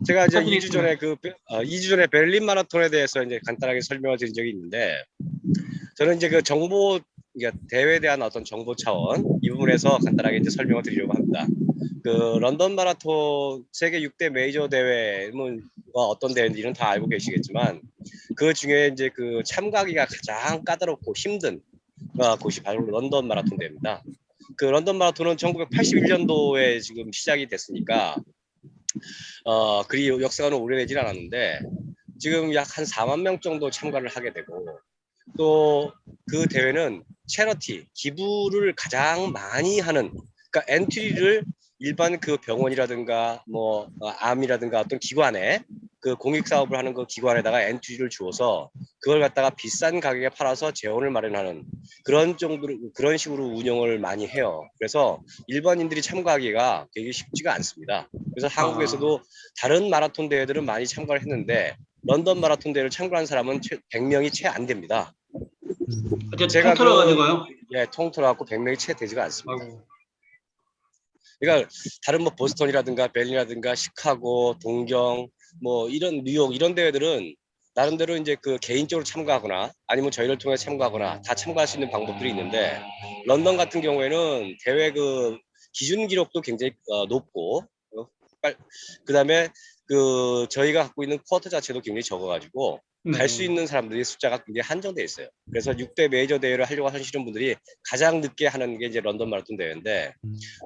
제가 이제 2주 축하드리겠습니다. 전에 2주 전에 베를린 마라톤에 대해서 이제 간단하게 설명을 드린 적이 있는데, 저는 이제 그 정보, 그러니까 대회에 대한 어떤 정보 차원 이 부분에서 간단하게 이제 설명을 드리려고 합니다. 그 런던 마라톤 세계 6대 메이저 대회는 어떤 대회인지는 다 알고 계시겠지만, 그 중에 이제 그 참가하기가 가장 까다롭고 힘든 곳이 바로 런던 마라톤 대회입니다. 그 런던 마라톤은 1981년도에 지금 시작이 됐으니까 그리 역사는 오래되진 않았는데, 지금 약 한 4만 명 정도 참가를 하게 되고, 또 그 대회는 체러티 기부를 가장 많이 하는, 그러니까 엔트리를 일반 그 병원이라든가 뭐 암이라든가 어떤 기관에, 그 공익 사업을 하는 그 기관에다가 엔트리를 주어서 그걸 갖다가 비싼 가격에 팔아서 재원을 마련하는 그런 정도로, 그런 식으로 운영을 많이 해요. 그래서 일반인들이 참가하기가 되게 쉽지가 않습니다. 그래서 아, 한국에서도 다른 마라톤 대회들은 많이 참가를 했는데, 런던 마라톤 대회를 참가한 사람은 100명이 채 안 됩니다. 어제 제가 통틀어 가지고요. 통틀어 갖고 100명이 채 되지가 않습니다. 아이고, 그러니까 다른 뭐 보스턴이라든가 베를린이라든가 시카고, 동경, 뭐 이런 뉴욕 이런 대회들은 나름대로 이제 그 개인적으로 참가하거나 아니면 저희를 통해 참가하거나 다 참가할 수 있는 방법들이 있는데, 런던 같은 경우에는 대회 그 기준 기록도 굉장히 높고, 그다음에 그 저희가 갖고 있는 쿼터 자체도 굉장히 적어가지고 갈 수 네. 있는 사람들이 숫자가 굉장히 한정돼 있어요. 그래서 6대 메이저 대회를 하려고 하시는 분들이 가장 늦게 하는 게 이제 런던 마라톤 대회인데,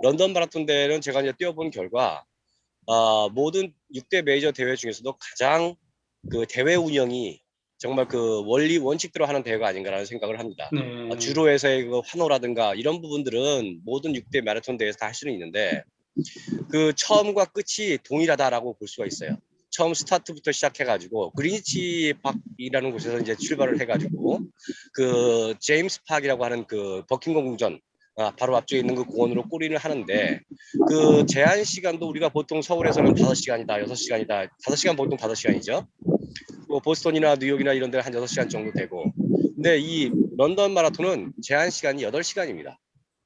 런던 마라톤 대회는 제가 이제 뛰어본 결과 모든 6대 메이저 대회 중에서도 가장 그 대회 운영이 정말 그 원리 원칙대로 하는 대회가 아닌가라는 생각을 합니다. 네. 주로에서의 그 환호라든가 이런 부분들은 모든 6대 마라톤 대회에서 다 할 수는 있는데, 그 처음과 끝이 동일하다라고 볼 수가 있어요. 처음 스타트부터 시작해가지고 그리니치 박이라는 곳에서 이제 출발을 해가지고 그 제임스 박이라고 하는 그 버킹엄 궁전 바로 앞쪽에 있는 그 공원으로 꼬리를 하는데, 그 제한 시간도 우리가 보통 서울에서는 5시간이다, 6시간이다, 5시간 보통 5시간이죠. 뭐 보스턴이나 뉴욕이나 이런 데는 한 6시간 정도 되고, 근데 이 런던 마라톤은 제한 시간이 8시간입니다.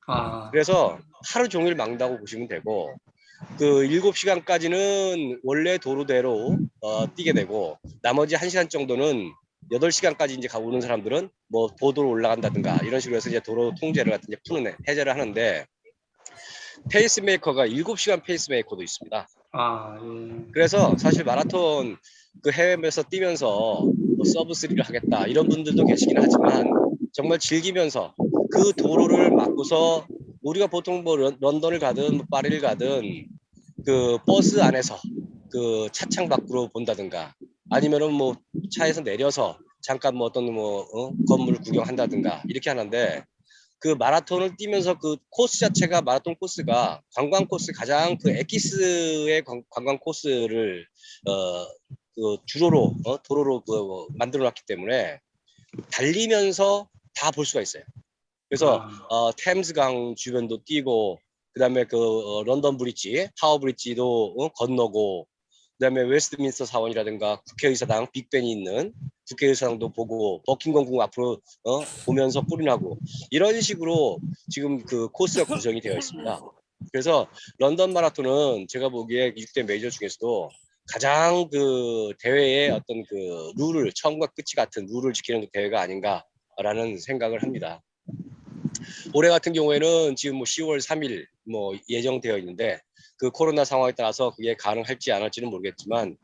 아, 그래서 하루 종일 막는다고 보시면 되고, 그 7시간까지는 원래 도로대로 뛰게 되고, 나머지 1시간 정도는 8시간까지 이제 가고 오는 사람들은 뭐 보도로 올라간다든가 이런 식으로 해서 이제 도로 통제를 같은 이제 푸는 해제를 하는데, 페이스메이커가 7시간 페이스메이커도 있습니다. 예. 그래서 사실 마라톤 그 해외에서 뛰면서 뭐 서브 3를 하겠다 이런 분들도 계시긴 하지만, 정말 즐기면서 그 도로를 막고서 우리가 보통 뭐 런던을 가든 뭐 파리를 가든 그 버스 안에서 그 차창 밖으로 본다든가, 아니면은 뭐 차에서 내려서 잠깐 뭐 어떤 뭐 건물 구경한다든가 이렇게 하는데, 그 마라톤을 뛰면서 그 코스 자체가, 마라톤 코스가 관광 코스, 가장 그 엑기스의 관광 코스를 어, 그 주로로 도로로 그 만들어 놨기 때문에 달리면서 다 볼 수가 있어요. 그래서 아, 템스강 주변도 뛰고, 그다음에 그 런던 브릿지, 타워 브릿지도 건너고, 그다음에 웨스트민스터 사원이라든가 국회의사당 빅벤이 있는 국회의사당도 보고, 버킹엄궁 앞으로 보면서 뿌리나고, 이런 식으로 지금 그 코스가 구성이 되어 있습니다. 그래서 런던 마라톤은 제가 보기에 6대 메이저 중에서도 가장 그 대회의 어떤 그 룰을, 처음과 끝이 같은 룰을 지키는 대회가 아닌가라는 생각을 합니다. 올해 같은 경우에는 지금 뭐 10월 3일 뭐 예정되어 있는데, 그 코로나 상황에 따라서 그게 가능할지 안 할지는 모르겠지만,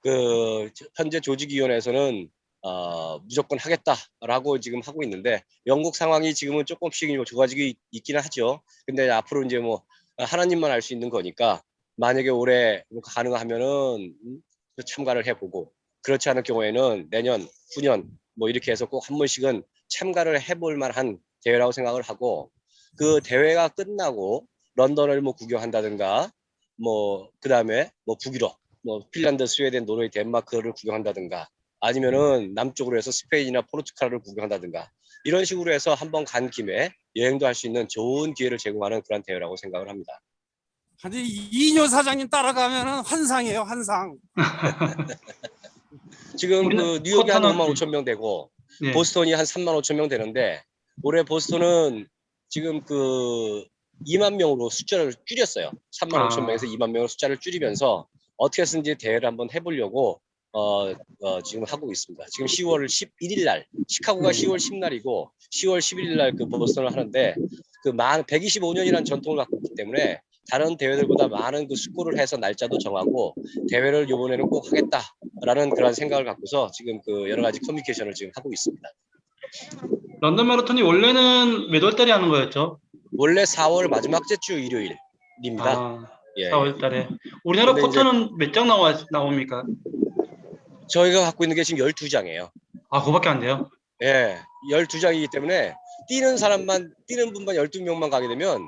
그 현재 조직위원회에서는 무조건 하겠다라고 지금 하고 있는데, 영국 상황이 지금은 조금씩 좋아지고 있기는 하죠. 근데 앞으로 이제 뭐 하나님만 알 수 있는 거니까, 만약에 올해 가능하면은 참가를 해보고, 그렇지 않을 경우에는 내년, 후년 뭐 이렇게 해서 꼭 한 번씩은 참가를 해볼 만한 대회라고 생각을 하고, 그 대회가 끝나고 런던을 뭐 구경한다든가, 뭐 그다음에 뭐 북유럽, 뭐 핀란드, 스웨덴, 노르웨이, 덴마크를 구경한다든가, 아니면은 남쪽으로 해서 스페인이나 포르투갈을 구경한다든가, 이런 식으로 해서 한번 간 김에 여행도 할 수 있는 좋은 기회를 제공하는 그런 대회라고 생각을 합니다. 아니 이인효 사장님 따라가면은 환상이에요, 환상. 지금 우리는 그 뉴욕이 한 쿼터는, 5만 5천 명 되고 예. 보스턴이 한 3만 5천 명 되는데, 올해 보스턴은 지금 그 2만 명으로 숫자를 줄였어요. 3만 5천 명에서 아, 2만 명으로 숫자를 줄이면서 어떻게 해서든지 대회를 한번 해보려고 지금 하고 있습니다. 지금 10월 11일 날 시카고가 네. 10월 10날이고 10월 11일 날 그 보스턴을 하는데 그 125년이라는 전통을 갖고 있기 때문에 다른 대회들보다 많은 그 숙고를 해서 날짜도 정하고 대회를 이번에는 꼭 하겠다라는 그런 생각을 갖고서 지금 그 여러 가지 커뮤니케이션을 지금 하고 있습니다. 런던 마라톤이 원래는 몇 월 달에 하는 거였죠? 원래 4월 마지막 주 일요일입니다. 아, 예, 4월 달에. 우리나라 근데 이제 쿼터는 몇 장 나옵니까? 저희가 갖고 있는 게 지금 12장이에요. 아, 그거밖에 안 돼요? 예, 12장이기 때문에 뛰는 분만 12명만 가게 되면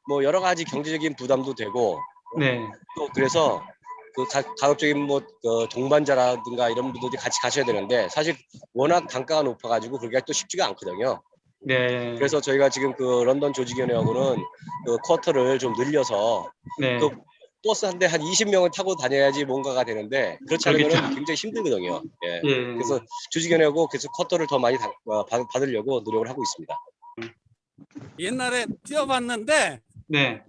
뭐 여러 가지 경제적인 부담도 되고 네. 또 그래서 그 가급적인 뭐 동반자라든가 이런 분들이 같이 가셔야 되는데 사실 워낙 단가가 높아가지고 그게 또 쉽지가 않거든요. 네. 그래서 저희가 지금 그 런던 조직위원회하고는 그 쿼터를 좀 늘려서 네. 그 버스 한 대 한 20명을 타고 다녀야지 뭔가가 되는데 그렇지 그렇겠죠. 않으면 굉장히 힘들거든요. 예. 예. 그래서 조직위원회하고 계속 쿼터를 더 많이 받으려고 노력을 하고 있습니다. 옛날에 뛰어봤는데 네.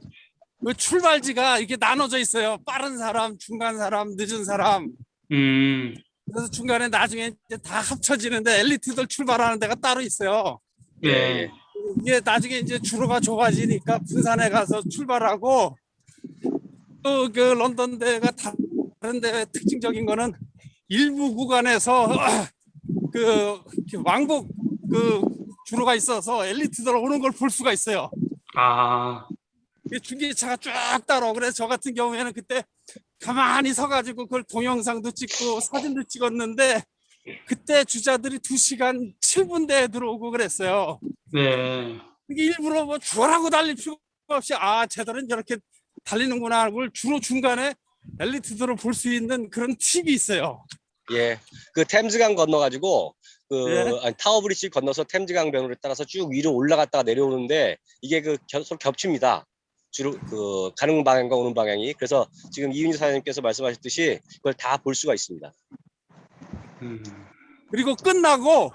그 출발지가 이게 나눠져 있어요. 빠른 사람, 중간 사람, 늦은 사람. 음. 그래서 중간에 나중에 이제 다 합쳐지는데 엘리트들 출발하는 데가 따로 있어요. 예, 네. 예. 이게 나중에 이제 주로가 좁아지니까 부산에 가서 출발하고 또 그 런던 대회가 다른 대회 특징적인 거는 일부 구간에서 그 왕복 그 주로가 있어서 엘리트들 오는 걸 볼 수가 있어요. 아, 중계차가 쫙 따라. 그래서 저 같은 경우에는 그때 가만히 서가지고 그걸 동영상도 찍고 사진도 찍었는데 그때 주자들이 2시간 7분대에 들어오고 그랬어요. 네. 이게 일부러 뭐 주어라고 달릴 필요가 없이 쟤들은 저렇게 달리는구나 하고 주로 중간에 엘리트들을 볼 수 있는 그런 팁이 있어요. 예. 그 템즈강 건너가지고 예. 타워 브릿지 건너서 템즈강 변으로 따라서 쭉 위로 올라갔다가 내려오는데 이게 서로 겹칩니다. 주로 그 가는 방향과 오는 방향이. 그래서 지금 이윤희 사장님께서 말씀하셨듯이 그걸 다 볼 수가 있습니다. 그리고 끝나고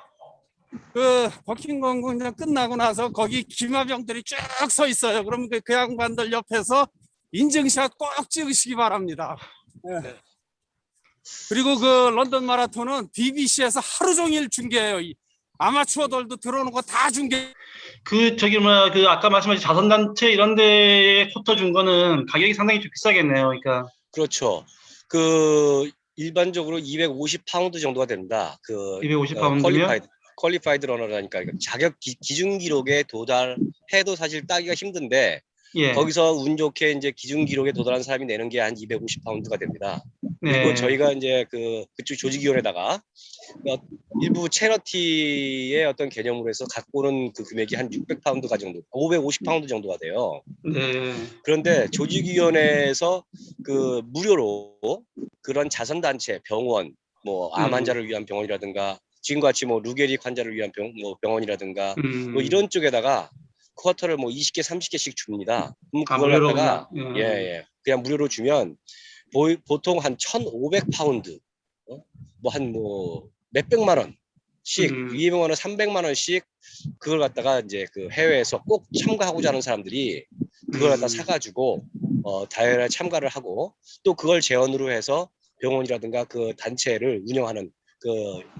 그 버킹엄 광장 끝나고 나서 거기 기마병들이 쭉 서 있어요. 그러면 그 양반들 옆에서 인증샷 꼭 찍으시기 바랍니다. 네. 그리고 그 런던 마라톤은 BBC에서 하루 종일 중계해요. 아마추어들도 들어오는 거 다 중계. 그 아까 말씀하신 자선단체 이런 데에 쿼터 준 거는 가격이 상당히 좀 비싸겠네요. 그러니까. 그렇죠. 그 일반적으로 250파운드 정도가 됩니다. 그 250파운드면? 퀄리파이드 러너라니까 자격 기준 기록에 도달해도 사실 따기가 힘든데 예. 거기서 운 좋게 이제 기준 기록에 도달한 사람이 내는 게 한 250파운드가 됩니다. 그리고 네. 저희가 이제 그쪽 조직위원회다가 일부 체러티의 어떤 개념으로 해서 갖고 오는 그 금액이 한 600파운드가 정도, 550파운드 정도가 돼요. 네. 그런데 조직위원회에서 그 무료로 그런 자선단체, 병원, 뭐 암 환자를 위한 병원이라든가 지금같이 뭐 루게릭 환자를 위한 병원이라든가 뭐 이런 쪽에다가 쿼터를 뭐 20개, 30개씩 줍니다. 그럼 그걸 무료로 갖다가 그냥. 그냥 무료로 주면 보통 한 1,500파운드, 뭐 한 뭐 몇백만 원씩, 위에면은 300만 원씩 그걸 갖다가 이제 그 해외에서 꼭 참가하고자 하는 사람들이 그걸 갖다 사가지고 대회에 참가를 하고 또 그걸 재원으로 해서 병원이라든가 그 단체를 운영하는 그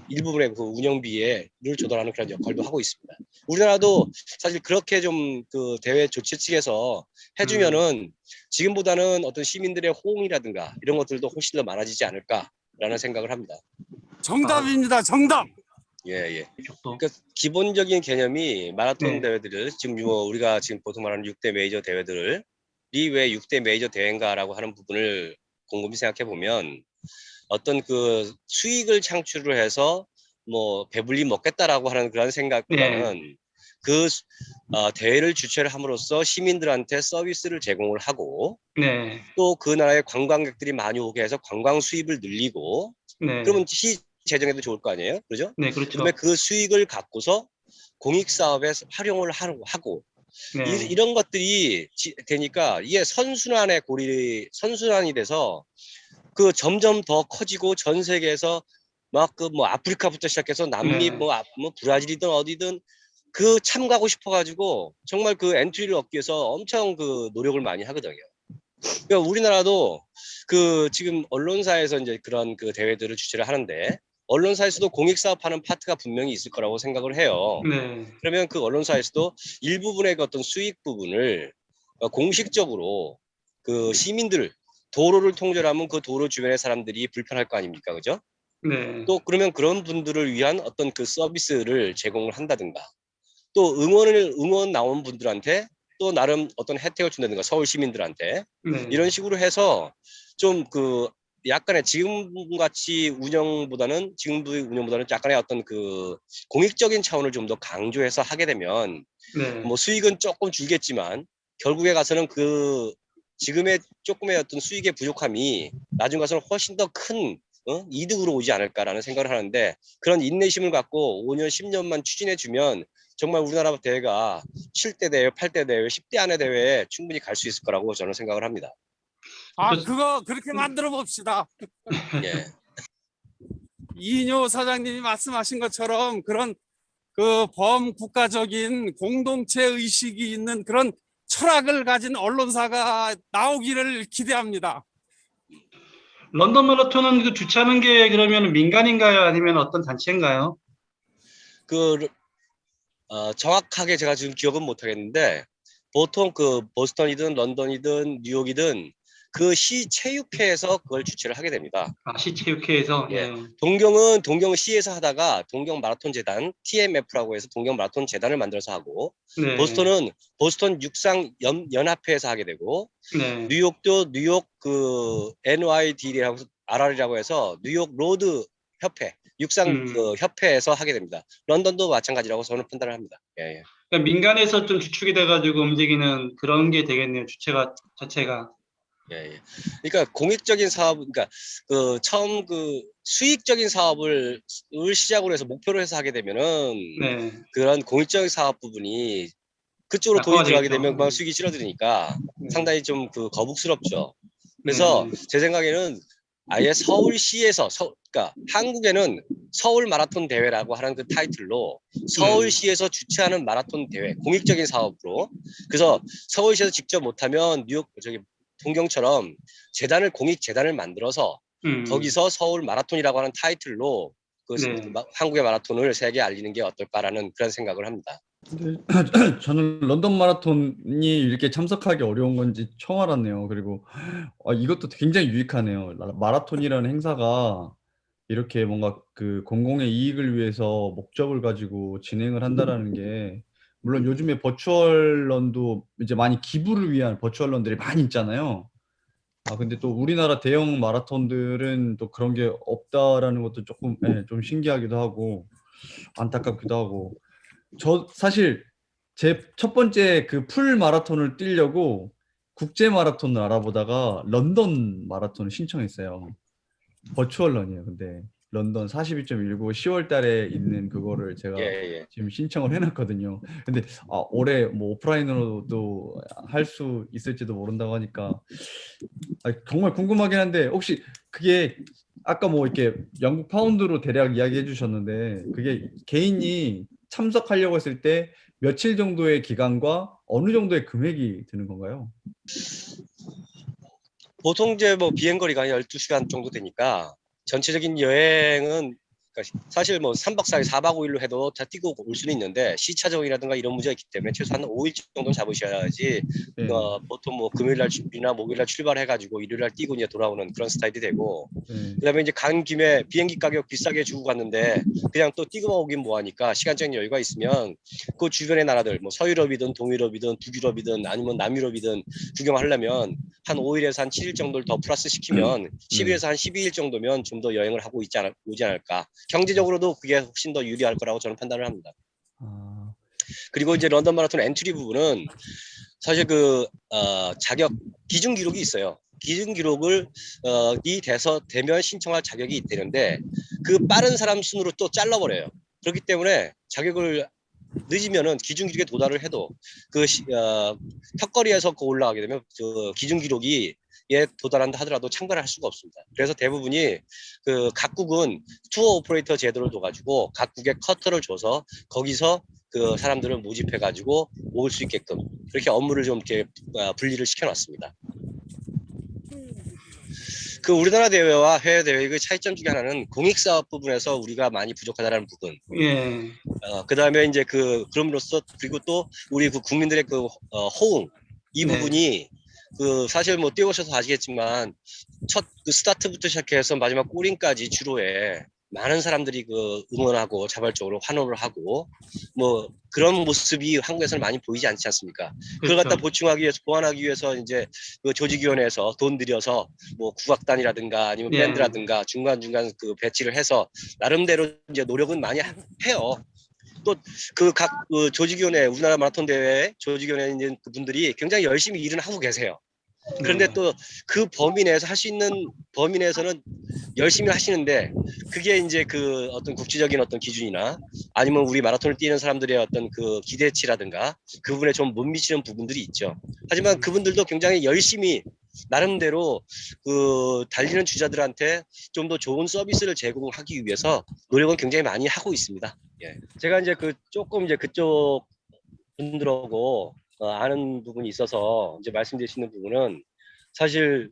일부분의 그 운영비를 조달하는 그런 역할도 하고 있습니다. 우리나라도 사실 그렇게 좀 그 대회 조치 측에서 해주면은 지금보다는 어떤 시민들의 호응이라든가 이런 것들도 훨씬 더 많아지지 않을까라는 생각을 합니다. 정답입니다. 정답. 예. 그러니까 기본적인 개념이 마라톤 대회들을 지금 우리가 지금 보통 말하는 6대 메이저 대회들이 왜 6대 메이저 대회인가라고 하는 부분을 곰곰이 생각해 보면 어떤 그 수익을 창출을 해서 뭐 배불리 먹겠다라고 하는 그런 생각보다는 그 대회를 주최를 함으로써 시민들한테 서비스를 제공을 하고 또 그 나라의 관광객들이 많이 오게 해서 관광 수입을 늘리고 그러면 시 재정에도 좋을 거 아니에요, 그죠? 네, 그렇죠. 그다음에 그 수익을 갖고서 공익 사업에 활용을 하고 이런 것들이 되니까 이게 선순환이 돼서 그 점점 더 커지고 전 세계에서 막 그 뭐 아프리카부터 시작해서 남미 뭐 브라질이든 어디든 그 참가하고 싶어가지고 정말 그 엔트리를 얻기 위해서 엄청 그 노력을 많이 하거든요. 그러니까 우리나라도 그 지금 언론사에서 이제 그런 그 대회들을 주최를 하는데 언론사에서도 공익 사업하는 파트가 분명히 있을 거라고 생각을 해요. 네. 그러면 그 언론사에서도 일부분의 그 어떤 수익 부분을 공식적으로 그 시민들 도로를 통제하면 그 도로 주변의 사람들이 불편할 거 아닙니까, 그죠? 네. 또 그러면 그런 분들을 위한 어떤 그 서비스를 제공을 한다든가 또 응원 나온 분들한테 또 나름 어떤 혜택을 준다든가 서울 시민들한테 네. 이런 식으로 해서 좀 그 약간의 지금 같이 운영보다는 지금의 운영보다는 약간의 어떤 그 공익적인 차원을 좀 더 강조해서 하게 되면 네. 뭐 수익은 조금 줄겠지만 결국에 가서는 그 지금의 조금의 어떤 수익의 부족함이 나중 가서는 훨씬 더 큰 이득으로 오지 않을까라는 생각을 하는데 그런 인내심을 갖고 5년, 10년만 추진해 주면 정말 우리나라 대회가 7대 대회, 8대 대회, 10대 안에 대회에 충분히 갈 수 있을 거라고 저는 생각을 합니다. 아, 저- 그거 그렇게 만들어 봅시다. 예. 이인효 사장님이 말씀하신 것처럼 그런 그 범국가적인 공동체 의식이 있는 그런 철학을 가진 언론사가 나오기를 기대합니다. 런던 마라톤은 그 주최하는 게 그러면 민간인가요? 아니면 어떤 단체인가요? 그 정확하게 제가 지금 기억은 못 하겠는데 보통 그 보스턴이든 런던이든 뉴욕이든 그 시 체육회에서 그걸 주최를 하게 됩니다. 아, 시체육회에서. 예. 예. 동경은 동경시에서 하다가 동경 마라톤 재단 TMF라고 해서 동경 마라톤 재단을 만들어서 하고 네. 보스턴은 보스턴 육상 연합회에서 하게 되고 네. 뉴욕도 뉴욕 그 NYD라고 해서 RR이라고 해서 뉴욕 로드 협회 육상 음. 그 협회에서 하게 됩니다. 런던도 마찬가지라고 저는 판단을 합니다. 예, 예. 그러니까 민간에서 좀 주축이 돼가지고 움직이는 그런 게 되겠네요. 주체가 자체가. 예, 예. 그러니까 공익적인 사업, 그러니까 그 처음 그 수익적인 사업을 시작으로 해서 목표로 해서 하게 되면은 네. 그런 공익적인 사업 부분이 그쪽으로 돈이 들어가게 약화되겠죠. 되면 막 수익이 줄어드니까 네. 상당히 좀 그 거북스럽죠. 그래서 네. 제 생각에는 아예 서울시에서 그러니까 한국에는 서울 마라톤 대회라고 하는 그 타이틀로 네. 서울시에서 주최하는 마라톤 대회, 공익적인 사업으로 그래서 서울시에서 직접 못하면 뉴욕 저기 동경처럼 재단을 공익 재단을 만들어서 음. 거기서 서울 마라톤이라고 하는 타이틀로 그 네. 한국의 마라톤을 세계에 알리는 게 어떨까라는 그런 생각을 합니다. 근데 저는 런던 마라톤이 이렇게 참석하기 어려운 건지 처음 알았네요. 그리고 이것도 굉장히 유익하네요. 마라톤이라는 행사가 이렇게 뭔가 그 공공의 이익을 위해서 목적을 가지고 진행을 한다라는 게 물론 요즘에 버추얼 런도 이제 많이 기부를 위한 버추얼 런들이 많이 있잖아요. 근데 또 우리나라 대형 마라톤들은 또 그런 게 없다라는 것도 조금 좀 신기하기도 하고 안타깝기도 하고 저 사실 제 첫 번째 그 풀 마라톤을 뛰려고 국제 마라톤을 알아보다가 런던 마라톤을 신청했어요. 버추얼 런이에요. 근데 런던 42.19 10월 달에 있는 그거를 예, 제가 예. 지금 신청을 해놨거든요. 근데 올해 뭐 오프라인으로도 할 수 있을지도 모른다고 하니까 정말 궁금하긴 한데 혹시 그게 아까 뭐 이렇게 영국 파운드로 대략 이야기해 주셨는데 그게 개인이 참석하려고 했을 때 며칠 정도의 기간과 어느 정도의 금액이 드는 건가요? 보통 이제 뭐 비행 거리가 한 12시간 정도 되니까 전체적인 여행은 그러니까 사실 뭐 3박 4일, 4박 5일로 해도 다 뛰고 올 수는 있는데 시차적이라든가 이런 문제가 있기 때문에 최소한 5일 정도는 잡으셔야지 네. 보통 뭐 금요일 날이나 목요일 날 출발해 가지고 일요일 날 뛰고 이제 돌아오는 그런 스타일이 되고 네. 그다음에 이제 간 김에 비행기 가격 비싸게 주고 갔는데 그냥 또 뛰고 오긴 뭐하니까 시간적인 여유가 있으면 그 주변의 나라들 뭐 서유럽이든 동유럽이든 북유럽이든 아니면 남유럽이든 구경하려면 한 5일에서 한 7일 정도를 더 플러스 시키면 네. 10일에서 한 12일 정도면 좀 더 여행을 하고 오지 않을까. 경제적으로도 그게 훨씬 더 유리할 거라고 저는 판단을 합니다. 아, 그리고 이제 런던 마라톤 엔트리 부분은 사실 그 자격 기준 기록이 있어요. 기준 기록을 되면 신청할 자격이 되는데 그 빠른 사람 순으로 또 잘라버려요. 그렇기 때문에 자격을 늦으면은 기준 기록에 도달을 해도 턱걸이에서 올라가게 되면 그 기준 기록이 에 도달한다 하더라도 참가를 할 수가 없습니다. 그래서 대부분이 그 각국은 투어 오퍼레이터 제도를 둬가지고 각국에 커터를 줘서 거기서 그 사람들을 모집해가지고 올 수 있게끔 그렇게 업무를 좀 이렇게 분리를 시켜놨습니다. 그 우리나라 대회와 해외 대회의 그 차이점 중에 하나는 공익사업 부분에서 우리가 많이 부족하다는 부분. 예. 그다음에 이제 그럼으로써 그리고 또 우리 그 국민들의 호응 이 네. 부분이 사실 뭐 뛰어오셔서 아시겠지만 첫 스타트부터 시작해서 마지막 골인까지 주로에 많은 사람들이 응원하고 자발적으로 환호를 하고 뭐 그런 모습이 한국에서는 많이 보이지 않지 않습니까? 그걸 갖다 그렇죠. 보충하기 위해서 보완하기 위해서 이제 조직위원회에서 돈 들여서 뭐 국악단이라든가 아니면 예. 밴드라든가 중간중간 배치를 해서 나름대로 이제 노력은 많이 해요. 또 각 조직위원회 우리나라 마라톤 대회 조직위원회에 있는 그분들이 굉장히 열심히 일은 하고 계세요. 그런데 네. 또 그 범위 내에서 할 수 있는 범위 내에서는 열심히 하시는데 그게 이제 어떤 국제적인 어떤 기준이나 아니면 우리 마라톤을 뛰는 사람들의 어떤 기대치라든가 그 부분에 좀 못 미치는 부분들이 있죠. 하지만 그분들도 굉장히 열심히 나름대로 달리는 주자들한테 좀 더 좋은 서비스를 제공하기 위해서 노력은 굉장히 많이 하고 있습니다. 예. 제가 이제 조금 이제 그쪽 분들하고 아는 부분이 있어서 이제 말씀드릴 수 있는 부분은 사실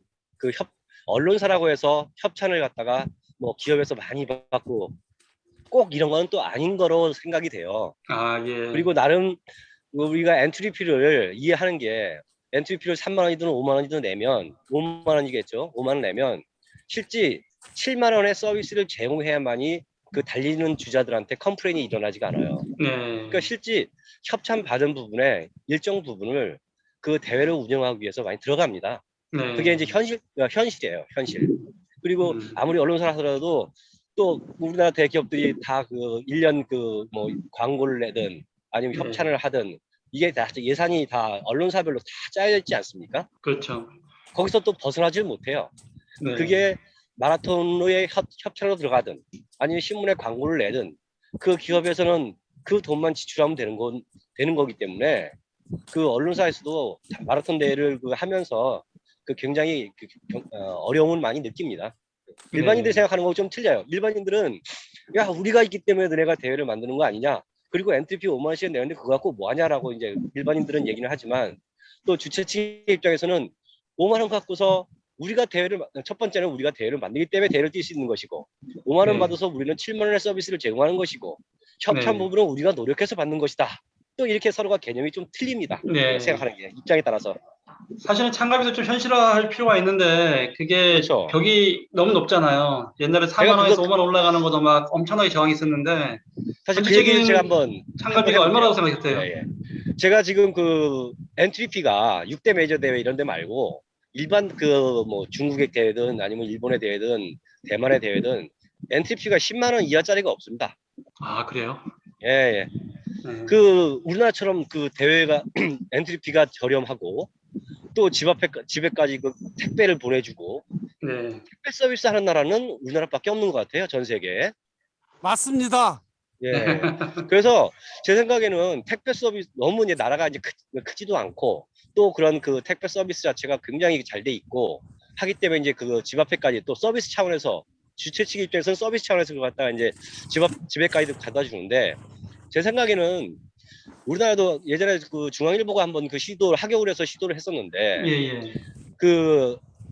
언론사라고 해서 협찬을 갖다가 뭐 기업에서 많이 받고 꼭 이런 건 또 아닌 거로 생각이 돼요. 아, 예. 그리고 나름 우리가 엔트리피를 이해하는 게 엔트리피를 3만 원이든 5만 원이든 내면 5만 원이겠죠. 5만 원 내면 실제 7만 원의 서비스를 제공해야만이 달리는 주자들한테 컴플레인이 일어나지가 않아요. 네. 그러니까 실제 협찬 받은 부분에 일정 부분을 대회를 운영하기 위해서 많이 들어갑니다. 네. 그게 이제 현실이에요, 현실. 그리고 아무리 언론사라서라도 또 우리나라 대기업들이 다 1년 뭐 광고를 내든 아니면 네. 협찬을 하든 이게 다 예산이 다 언론사별로 다 짜여 있지 않습니까? 그렇죠. 거기서 또 벗어나질 못해요. 네. 그게 마라톤의 협찬으로 들어가든 아니면 신문에 광고를 내든 그 기업에서는 그 돈만 지출하면 되는 거기 때문에 언론사에서도 마라톤 대회를 하면서 굉장히 어려움을 많이 느낍니다. 일반인들이 네. 생각하는 거하고 좀 틀려요. 일반인들은 야 우리가 있기 때문에 너네가 대회를 만드는 거 아니냐. 그리고 엔트리피 5만 원씩 내는데 그거 갖고 뭐 하냐라고 이제 일반인들은 얘기는 하지만 또 주최 측 입장에서는 5만 원 갖고서 첫 번째는 우리가 대회를 만들기 때문에 대회를 뛸 수 있는 것이고 5만 원 네. 받아서 우리는 7만 원의 서비스를 제공하는 것이고 협찬 네. 부분은 우리가 노력해서 받는 것이다. 또 이렇게 서로가 개념이 좀 틀립니다. 네. 생각하는 게 입장에 따라서. 사실은 참가비도 좀 현실화할 필요가 있는데 그게 그렇죠. 벽이 너무 높잖아요. 옛날에 제가 4만 원에서 5만 원 올라가는 것도 막 엄청나게 저항이 있었는데 사실 그 얘기를 제가 현실적인 한번 참가비가 해볼게요. 얼마라고 생각했어요? 예, 예. 제가 지금 엔트리피가 6대 메이저 대회 이런 데 말고 일반 뭐 중국의 대회든 아니면 일본의 대회든 대만의 대회든 엔트리피가 10만 원 이하짜리가 없습니다. 아, 그래요? 예, 예. 네. 우리나라처럼 대회가 엔트리피가 저렴하고 또 집에까지 택배를 보내주고 네. 택배 서비스 하는 나라는 우리나라밖에 없는 것 같아요. 전 세계에. 맞습니다. 예. 그래서 제 생각에는 택배 서비스 너무 이제 나라가 이제 크지도 않고 또 그런 택배 서비스 자체가 굉장히 잘 돼 있고 하기 때문에 이제 집 앞에까지 또 서비스 차원에서 주최 측 입장에서는 서비스 차원에서 그걸 갖다가 이제 집에까지 갖다 주는데 제 생각에는 우리나라도 예전에 중앙일보가 한번 하격을 해서 시도를 했었는데 예, 예.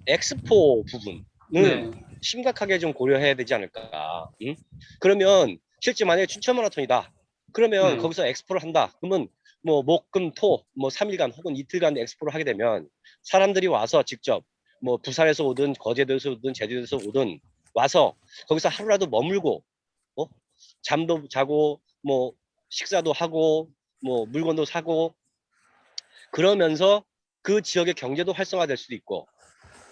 엑스포 부분은 네. 심각하게 좀 고려해야 되지 않을까. 응? 그러면 실제 만약에 춘천 마라톤이다. 그러면 네. 거기서 엑스포를 한다. 그러면 뭐 목금토 뭐 3일간 혹은 이틀간 엑스포를 하게 되면 사람들이 와서 직접 뭐 부산에서 오든 거제도에서 오든 제주도에서 오든 와서 거기서 하루라도 머물고 잠도 자고 뭐 식사도 하고 뭐 물건도 사고 그러면서 그 지역의 경제도 활성화될 수도 있고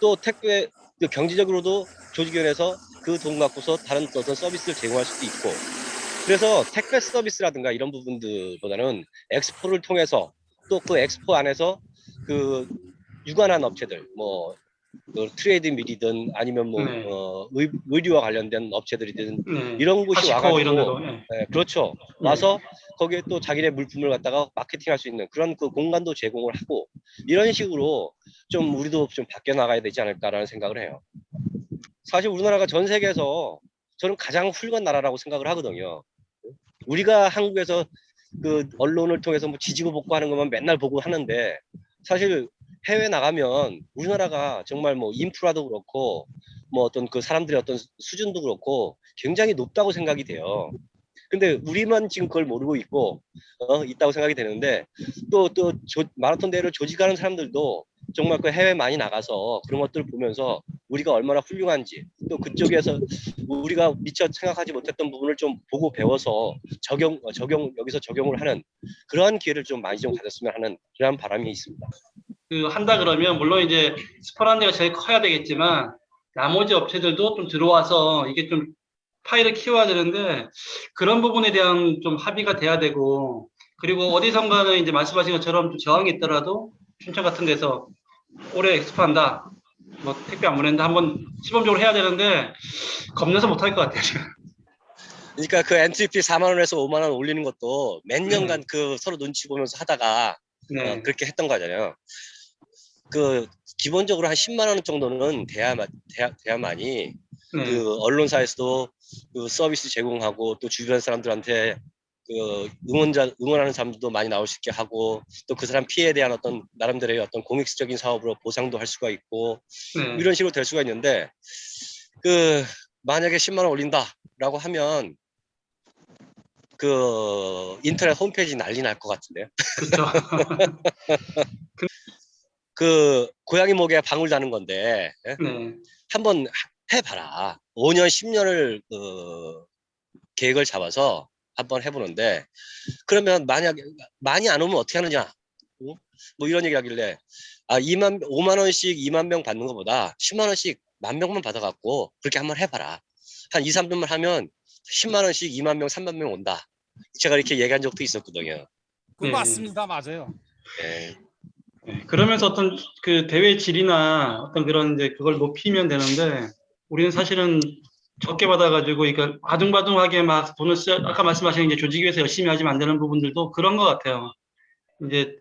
또 택배 경제적으로도 조직위원회에서 그 돈 갖고서 다른 어떤 서비스를 제공할 수도 있고 그래서 택배 서비스라든가 이런 부분들보다는 엑스포를 통해서 또 그 엑스포 안에서 유관한 업체들 뭐 트레이드 밀이든 아니면 뭐 네. 의류와 관련된 업체들이든 네. 이런 곳이 하시코 이런 와가지고 데도. 예. 그렇죠. 예. 와서 거기에 또 자기네 물품을 갖다가 마케팅할 수 있는 그런 공간도 제공을 하고 이런 식으로 좀 우리도 좀 바뀌어 나가야 되지 않을까라는 생각을 해요. 사실 우리나라가 전 세계에서 저는 가장 훌륭한 나라라고 생각을 하거든요. 우리가 한국에서 언론을 통해서 뭐 지지고 볶고 하는 것만 맨날 보고 하는데 사실 해외 나가면 우리나라가 정말 뭐 인프라도 그렇고 뭐 어떤 그 사람들의 어떤 수준도 그렇고 굉장히 높다고 생각이 돼요. 근데 우리만 지금 그걸 모르고 있다고 생각이 되는데 또 마라톤 대회를 조직하는 사람들도 정말 그 해외 많이 나가서 그런 것들을 보면서 우리가 얼마나 훌륭한지 또 그쪽에서 우리가 미처 생각하지 못했던 부분을 좀 보고 배워서 여기서 적용을 하는 그러한 기회를 좀 많이 좀 가졌으면 하는 그런 바람이 있습니다. 그 한다 그러면 물론 이제 스포란드가 제일 커야 되겠지만 나머지 업체들도 좀 들어와서 이게 좀 파일을 키워야 되는데 그런 부분에 대한 좀 합의가 돼야 되고 그리고 어디선가는 이제 말씀하신 것처럼 좀 저항이 있더라도 춘천 같은 데서 올해 엑스포한다 뭐 택배 안 보냈는데 한번 시범적으로 해야 되는데 겁내서 못할 것 같아요 지금. 그러니까 그 엔트리피 4만 원에서 5만 원 올리는 것도 몇 년간 그 서로 눈치 보면서 하다가 네. 그렇게 했던 거잖아요. 그 기본적으로 한 10만 원 정도는 돼야만이 네. 그 언론사에서도 그 서비스 제공하고 또 주변 사람들한테 그 응원하는 사람들도 많이 나올 수 있게 하고 또 그 사람 피해에 대한 어떤 나름대로의 어떤 공익적인 사업으로 보상도 할 수가 있고 네. 이런 식으로 될 수가 있는데 그 만약에 10만 원 올린다라고 하면 그 인터넷 홈페이지 난리 날 것 같은데요. 그렇죠. 그 고양이 목에 방울 다는 건데 예? 네. 한번 해봐라. 5년, 10년을 그 계획을 잡아서 한번 해보는데 그러면 만약에 많이 안 오면 어떻게 하느냐? 어? 뭐 이런 얘기 하길래 5만 원씩 2만 명 받는 것보다 10만 원씩 10,000명만 받아갖고 그렇게 한번 해봐라. 한 2, 3년만 하면 10만 원씩 2만 명, 3만 명 온다. 제가 이렇게 얘기한 적도 있었거든요. 그 네. 맞습니다. 맞아요. 예. 네, 그러면서 어떤 그 대회 질이나 어떤 그런 이제 그걸 높이면 되는데 우리는 사실은 적게 받아가지고 그러니까 아둥바둥하게 막 돈을 아까 말씀하신 이제 조직위 해서 열심히 하지만 안 되는 부분들도 그런 것 같아요. 이제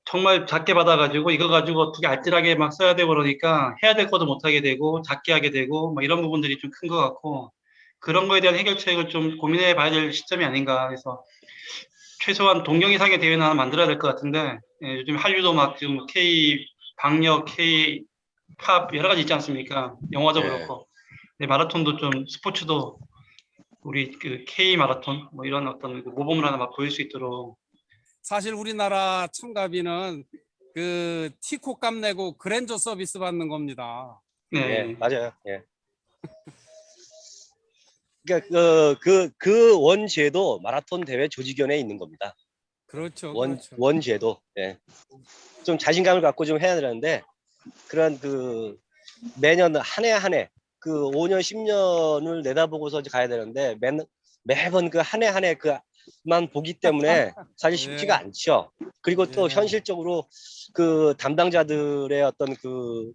정말 작게 받아가지고 이거 가지고 어떻게 알뜰하게 막 써야 되고 그러니까 해야 될 것도 못 하게 되고 작게 하게 되고 뭐 이런 부분들이 좀 큰 것 같고 그런 거에 대한 해결책을 좀 고민해 봐야 될 시점이 아닌가 해서 최소한 동경 이상의 대회는 하나 만들어야 될 것 같은데 예, 요즘 한류도 막 지금 K 방역, K 팝 여러 가지 있지 않습니까? 영화도 예. 그렇고 네, 마라톤도 좀 스포츠도 우리 그 K 마라톤 뭐 이런 어떤 그 모범을 하나 막 보일 수 있도록 사실 우리나라 참가비는 그 티코 값 내고 그랜저 서비스 받는 겁니다. 예, 네, 맞아요. 예. 그러니까 그 원죄도 마라톤 대회 조직위원회에 있는 겁니다. 그렇죠, 원 그렇죠. 원죄도 예. 좀 자신감을 갖고 좀 해야 되는데 그런 그 매년 한 해 한 해 그 5년 10년을 내다보고서 이제 가야 되는데 매번 그 한 해 한 해 그만 보기 때문에 사실 쉽지가 예. 않죠. 그리고 또 예. 현실적으로 그 담당자들의 어떤 그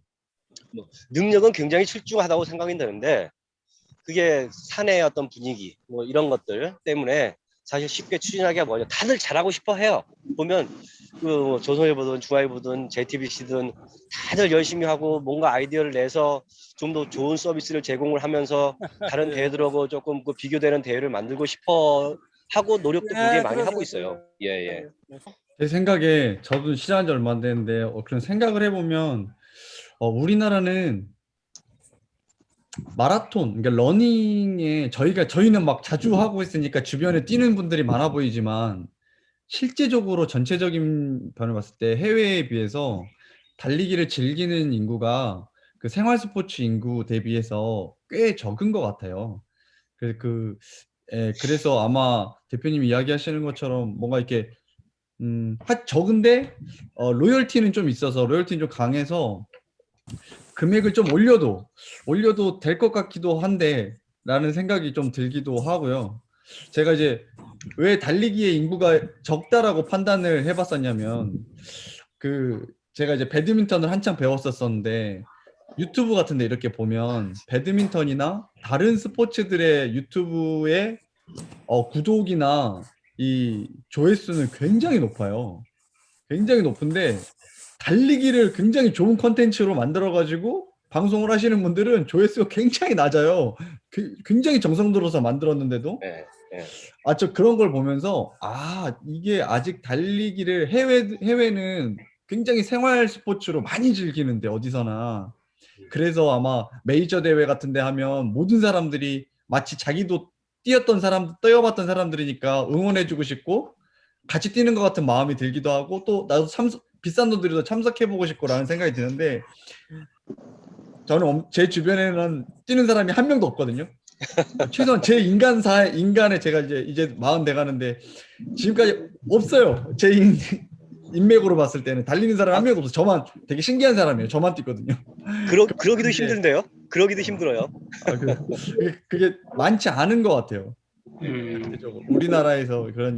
뭐 능력은 굉장히 출중하다고 생각이 드는데 그게 사내의 어떤 분위기 뭐 이런 것들 때문에 사실 쉽게 추진하기가 뭐죠. 다들 잘하고 싶어 해요. 보면 그 조선일보든 중앙일보든 JTBC든 다들 열심히 하고 뭔가 아이디어를 내서 좀 더 좋은 서비스를 제공을 하면서 다른 예. 대회들하고 조금 그 비교되는 대회를 만들고 싶어 하고 노력도 굉장히 예, 많이 하고 그렇습니다. 있어요. 예, 예. 제 생각에 저도 시작한 지 얼마 안 됐는데 그런 생각을 해보면 우리나라는 마라톤, 그러니까 러닝에 저희는 막 자주 하고 있으니까 주변에 뛰는 분들이 많아 보이지만 실제적으로 전체적인 변을 봤을 때 해외에 비해서 달리기를 즐기는 인구가 그 생활 스포츠 인구 대비해서 꽤 적은 것 같아요. 그래서 아마 대표님이 이야기하시는 것처럼 뭔가 이렇게 적은데 로열티는 좀 있어서 로열티는 좀 강해서 금액을 좀 올려도 될 것 같기도 한데 라는 생각이 좀 들기도 하고요. 제가 이제 왜 달리기의 인구가 적다라고 판단을 해봤었냐면 제가 이제 배드민턴을 한창 배웠었었는데 유튜브 같은데 이렇게 보면 배드민턴이나 다른 스포츠들의 유튜브의 구독이나 이 조회수는 굉장히 높아요. 굉장히 높은데 달리기를 굉장히 좋은 컨텐츠로 만들어가지고 방송을 하시는 분들은 조회수가 굉장히 낮아요. 굉장히 정성 들어서 만들었는데도 예, 예. 저 그런 걸 보면서 이게 아직 달리기를 해외는 굉장히 생활 스포츠로 많이 즐기는데 어디서나 그래서 아마 메이저 대회 같은 데 하면 모든 사람들이 마치 자기도 뛰어봤던 사람들이니까 응원해주고 싶고 같이 뛰는 것 같은 마음이 들기도 하고 또 나도 비싼 돈 들여서 참석해보고 싶고라는 생각이 드는데 저는 제 주변에는 뛰는 사람이 한 명도 없거든요. 최소한 제 인간에 제가 이제 40 돼가는데 지금까지 없어요. 제 인맥으로 봤을 때는 달리는 사람 한 명도 없어. 저만 되게 신기한 사람이에요. 저만 뛰거든요. 그러기도 힘든데요. 그러기도 힘들어요. 그게 많지 않은 것 같아요. 음. 대체적으로 우리나라에서 그런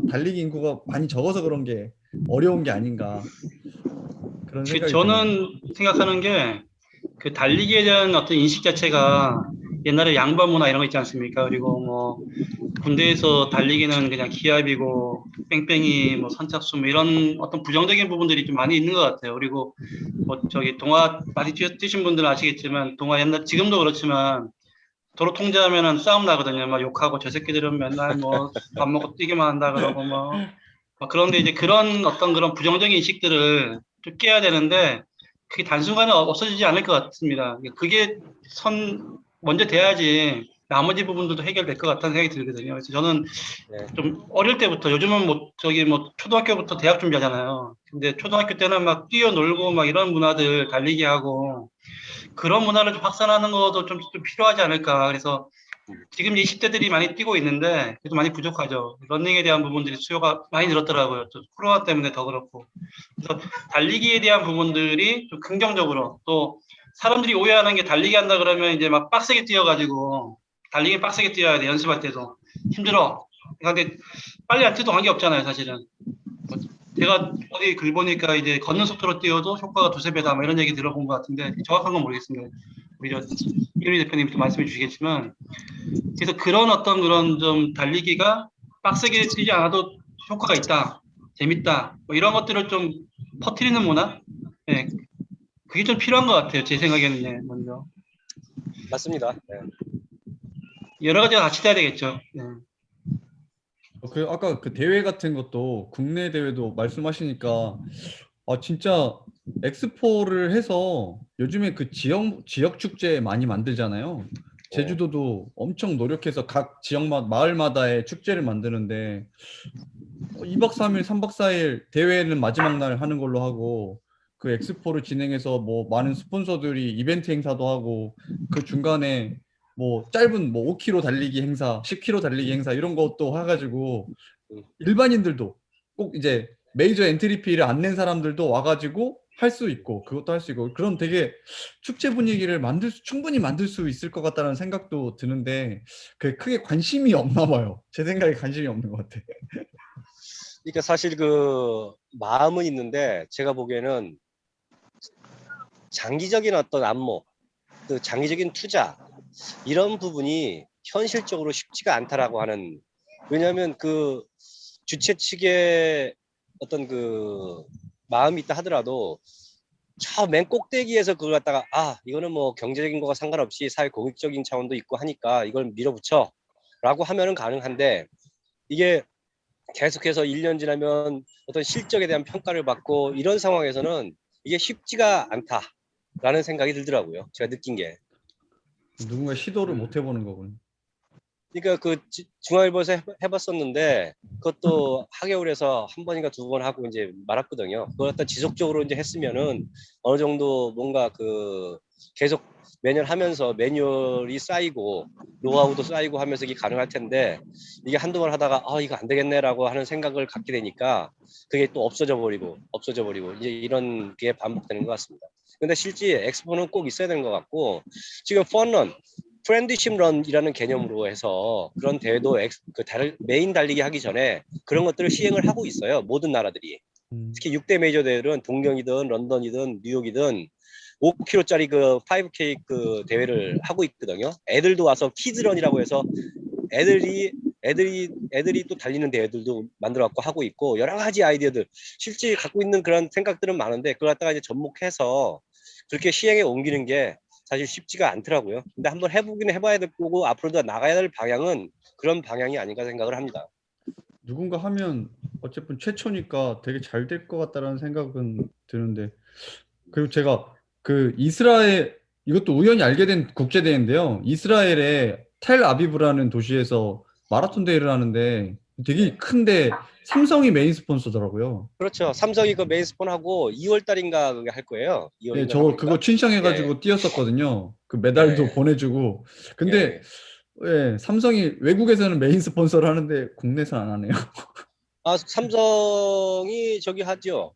달리기 인구가 많이 적어서 그런 게 어려운 게 아닌가 그런 생각이 드네요. 저는 생각하는 게 그 달리기에 대한 어떤 인식 자체가 옛날에 양반 문화 이런 거 있지 않습니까? 그리고 뭐 군대에서 달리기는 그냥 기합이고 뺑뺑이 뭐 선착순 뭐 이런 어떤 부정적인 부분들이 좀 많이 있는 것 같아요. 그리고 뭐 저기 동화 많이 뛰신 분들은 아시겠지만 동화 옛날 지금도 그렇지만 도로 통제하면은 싸움 나거든요. 막 욕하고 저 새끼들은 맨날 뭐 밥 먹고 뛰기만 한다 그러고 뭐 그런데 이제 그런 어떤 그런 부정적인 인식들을 좀 깨야 되는데 그게 단순간에 없어지지 않을 것 같습니다. 그게 먼저 돼야지 나머지 부분들도 해결될 것 같다는 생각이 들거든요. 그래서 저는 네. 좀 어릴 때부터 요즘은 뭐 초등학교부터 대학 준비하잖아요. 근데 초등학교 때는 막 뛰어놀고 막 이런 문화들 달리기 하고 그런 문화를 좀 확산하는 것도 좀 필요하지 않을까. 그래서 지금 20대들이 많이 뛰고 있는데 그래도 많이 부족하죠. 러닝에 대한 부분들이 수요가 많이 늘었더라고요. 또 코로나 때문에 더 그렇고. 그래서 달리기에 대한 부분들이 좀 긍정적으로 또 사람들이 오해하는 게 달리기 한다 그러면 이제 막 빡세게 뛰어가지고 달리기 빡세게 뛰어야 돼. 연습할 때도 힘들어. 근데 빨리 안 뛰어도 관계 없잖아요, 사실은. 제가 어디 글 보니까 이제 걷는 속도로 뛰어도 효과가 두세 배다 뭐 이런 얘기 들어본 것 같은데 정확한 건 모르겠습니다. 우리 이은희 대표님 또 말씀해 주시겠지만 그래서 그런 어떤 그런 좀 달리기가 빡세게 뛰지 않아도 효과가 있다, 재밌다 뭐 이런 것들을 좀 퍼뜨리는 문화, 네, 그게 좀 필요한 것 같아요. 제 생각에는 네, 먼저 맞습니다. 네. 여러 가지가 같이 돼야 되겠죠. 네. 아까 그 대회 같은 것도 국내 대회도 말씀하시니까 진짜 엑스포를 해서 요즘에 그 지역 축제 많이 만들잖아요. 제주도도 엄청 노력해서 각 마을마다의 축제를 만드는데 2박 3일, 3박 4일 대회는 마지막 날 하는 걸로 하고 그 엑스포를 진행해서 뭐 많은 스폰서들이 이벤트 행사도 하고 그 중간에 뭐 짧은 뭐 5km 달리기 행사, 10km 달리기 행사 이런 것도 해가지고 일반인들도 꼭 이제 메이저 엔트리피를 안 낸 사람들도 와가지고 할 수 있고 그것도 할 수 있고 그런 되게 축제 분위기를 충분히 만들 수 있을 것 같다는 생각도 드는데 그게 크게 관심이 없나 봐요. 제 생각에 관심이 없는 것 같아. 그러니까 사실 그 마음은 있는데 제가 보기에는 장기적인 어떤 안목, 그 장기적인 투자 이런 부분이 현실적으로 쉽지가 않다라고 하는. 왜냐하면 그 주최 측의 어떤 그 마음이 있다 하더라도 저 맨 꼭대기에서 그걸 갖다가 이거는 뭐 경제적인 거가 상관없이 사회 공익적인 차원도 있고 하니까 이걸 밀어붙여 라고 하면은 가능한데 이게 계속해서 1년 지나면 어떤 실적에 대한 평가를 받고 이런 상황에서는 이게 쉽지가 않다라는 생각이 들더라고요. 제가 느낀 게. 누군가 시도를 못 해보는 거군. 그러니까 그 중앙일보에서 해봤었는데 그것도 하겨울에서 한 번인가 두 번 하고 이제 말았거든요. 그걸 갖다 지속적으로 이제 했으면은 어느 정도 뭔가 그 계속 매년 하면서 매뉴얼이 쌓이고 노하우도 쌓이고 하면서 이게 가능할 텐데 이게 한두 번 하다가 이거 안 되겠네라고 하는 생각을 갖게 되니까 그게 또 없어져 버리고 이제 이런 게 반복되는 것 같습니다. 근데 실제 엑스포는 꼭 있어야 되는 것 같고 지금 펀런 프렌드십 런이라는 개념으로 해서 그런 대회도 메인 달리기 하기 전에 그런 것들을 시행을 하고 있어요. 모든 나라들이. 특히 6대 메이저 대회들은 동경이든 런던이든 뉴욕이든 5km짜리 그 5K 그 대회를 하고 있거든요. 애들도 와서 키즈런이라고 해서 애들이 또 달리는 대회들도 만들어 갖고 하고 있고 여러 가지 아이디어들 실제 갖고 있는 그런 생각들은 많은데 그걸 갖다가 이제 접목해서 그렇게 시행에 옮기는 게 사실 쉽지가 않더라고요. 근데 한번 해보기는 해봐야 될 거고 앞으로도 나가야 될 방향은 그런 방향이 아닌가 생각을 합니다. 누군가 하면 어쨌든 최초니까 되게 잘 될 것 같다라는 생각은 드는데 그리고 제가 그 이스라엘 이것도 우연히 알게 된 국제 대회인데요. 이스라엘의 텔 아비브라는 도시에서 마라톤 대회를 하는데 되게 큰데 삼성이 메인 스폰서더라고요. 그렇죠. 삼성이 그 메인 스폰하고 2월 달인가 그게 할 거예요. 네, 2월인가 저 3월인가? 그거 신청해가지고 뛰었었거든요. 그 메달도 예. 보내주고. 근데 예. 예, 삼성이 외국에서는 메인 스폰서를 하는데 국내에서는 안 하네요. 아, 삼성이 저기 하죠.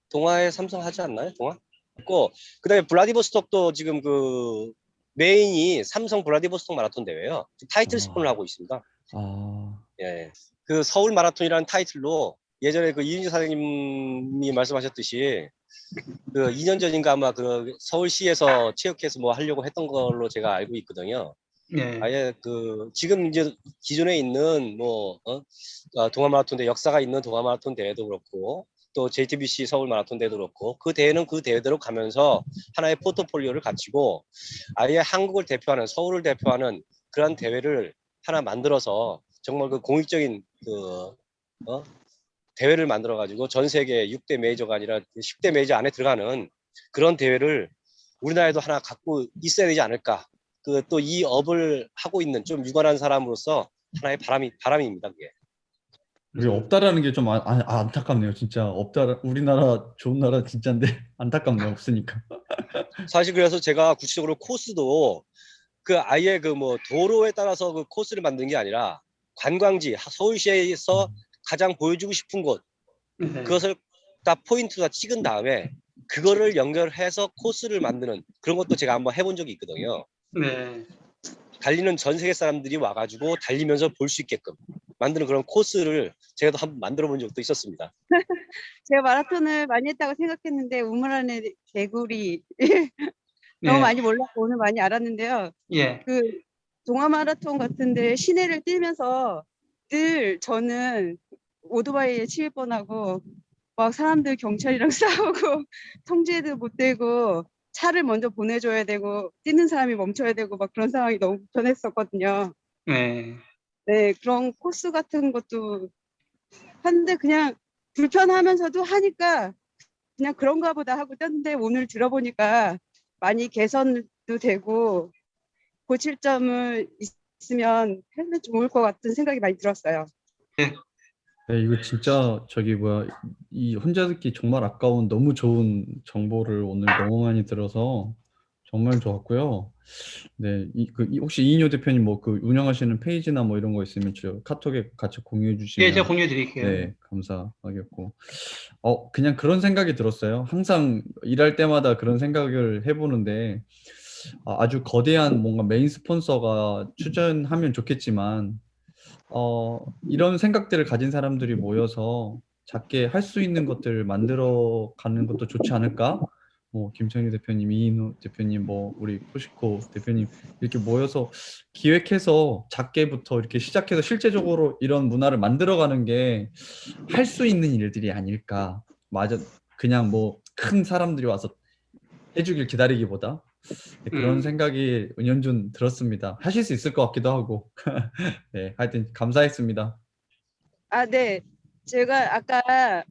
동아에 삼성 하지 않나요? 동아? 있고 그다음에 블라디보스톡도 지금 그 메인이 삼성 블라디보스톡 마라톤 대회예요. 타이틀 스폰을 하고 있습니다. 아, 예. 그 서울 마라톤이라는 타이틀로 예전에 그 이윤주 사장님이 말씀하셨듯이 그 2년 전인가 아마 그 서울시에서 체육회에서 뭐 하려고 했던 걸로 제가 알고 있거든요. 예. 아예 그 지금 이제 기존에 있는 뭐 동아 마라톤 대 역사가 있는 동아 마라톤 대회도 그렇고 또 JTBC 서울 마라톤 대회도 그렇고 그 대회는 그 대회대로 가면서 하나의 포트폴리오를 갖추고 아예 한국을 대표하는 서울을 대표하는 그런 대회를 하나 만들어서 정말 그 공익적인 그 대회를 만들어 가지고 전 세계 6대 메이저가 아니라 10대 메이저 안에 들어가는 그런 대회를 우리나라에도 하나 갖고 있어야 되지 않을까. 그 또 이 업을 하고 있는 좀 유관한 사람으로서 하나의 바람입니다. 그게. 우리 없다라는 게 좀 안타깝네요. 진짜 없다. 우리나라 좋은 나라 진짜인데 안타깝네요. 없으니까. 사실 그래서 제가 구체적으로 코스도 그 아예 그 뭐 도로에 따라서 그 코스를 만든 게 아니라 관광지 서울시에서 가장 보여주고 싶은 곳 네. 그것을 다 포인트가 찍은 다음에 그거를 연결해서 코스를 만드는 그런 것도 제가 한번 해본 적이 있거든요. 네. 달리는 전 세계 사람들이 와가지고 달리면서 볼 수 있게끔 만드는 그런 코스를 제가 또 한번 만들어 본 적도 있었습니다. 제가 마라톤을 많이 했다고 생각했는데 우물 안에 개구리 너무 예. 많이 몰랐고 오늘 많이 알았는데요. 예. 그 동아 마라톤 같은데 시내를 뛰면서 늘 저는 오토바이에 치일 뻔하고 막 사람들 경찰이랑 싸우고 통제도 못 되고 차를 먼저 보내줘야 되고 뛰는 사람이 멈춰야 되고 막 그런 상황이 너무 불편했었거든요. 네. 네, 그런 코스 같은 것도 하는데 그냥 불편하면서도 하니까 그냥 그런가 보다 하고 떴는데 오늘 들어보니까 많이 개선도 되고 고칠 점을 있으면 하면 좋을 것 같은 생각이 많이 들었어요. 네, 이거 진짜 저기 뭐야 이 혼자 듣기 정말 아까운 너무 좋은 정보를 오늘 너무 많이 들어서 정말 좋았고요. 네, 혹시 이인효 대표님 뭐 그 운영하시는 페이지나 뭐 이런 거 있으면 저 카톡에 같이 공유해 예, 주시면 제가 공유해 드릴게요. 네, 감사하겠고. 그냥 그런 생각이 들었어요. 항상 일할 때마다 그런 생각을 해보는데 아주 거대한 뭔가 메인 스폰서가 추천하면 좋겠지만 이런 생각들을 가진 사람들이 모여서 작게 할 수 있는 것들을 만들어 가는 것도 좋지 않을까? 뭐 김창규 대표님, 이인호 대표님, 뭐 우리 포시코 대표님 이렇게 모여서 기획해서 작게부터 이렇게 시작해서 실제적으로 이런 문화를 만들어가는 게 할 수 있는 일들이 아닐까? 맞아, 그냥 뭐 큰 사람들이 와서 해주길 기다리기보다 그런 생각이 은연중 들었습니다. 하실 수 있을 것 같기도 하고. 네, 하여튼 감사했습니다. 아, 네. 제가 아까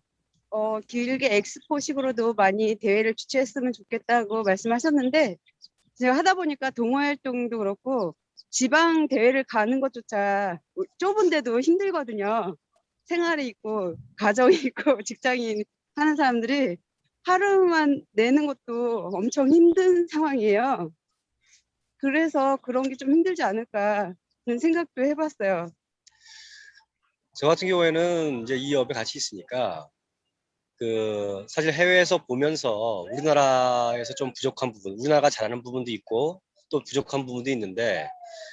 길게 엑스포식으로도 많이 대회를 주최했으면 좋겠다고 말씀하셨는데 제가 하다 보니까 동호회활동도 그렇고 지방 대회를 가는 것조차 좁은데도 힘들거든요. 생활이 있고 가정이 있고 직장인 하는 사람들이 하루만 내는 것도 엄청 힘든 상황이에요. 그래서 그런 게 좀 힘들지 않을까 그런 생각도 해봤어요. 저 같은 경우에는 이제 이 업에 같이 있으니까 그 사실 해외에서 보면서 우리나라에서 좀 부족한 부분, 우리나라가 잘하는 부분도 있고 또 부족한 부분도 있는데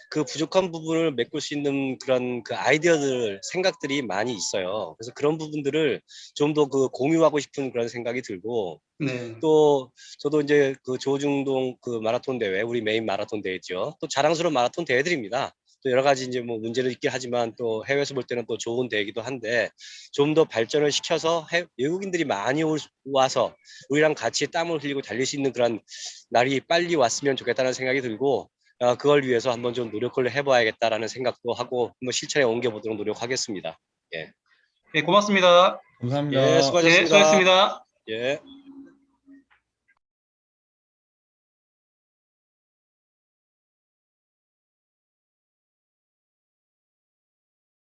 그 부족한 부분을 메꿀 수 있는 그런 그 아이디어들, 생각들이 많이 있어요. 그래서 그런 부분들을 좀 더 그 공유하고 싶은 그런 생각이 들고 네. 또 저도 이제 그 조중동 그 마라톤 대회, 우리 메인 마라톤 대회죠. 또 자랑스러운 마라톤 대회들입니다. 또 여러 가지 이제 뭐 문제도 있긴 하지만 또 해외에서 볼 때는 또 좋은 대회이기도 한데 좀 더 발전을 시켜서 외국인들이 많이 와서 우리랑 같이 땀을 흘리고 달릴 수 있는 그런 날이 빨리 왔으면 좋겠다는 생각이 들고 그걸 위해서 한번 좀 노력을 해봐야겠다라는 생각도 하고 한번 실천에 옮겨보도록 노력하겠습니다. 예, 예, 고맙습니다. 감사합니다. 예, 네, 수고하셨습니다. 수고하셨습니다. 예.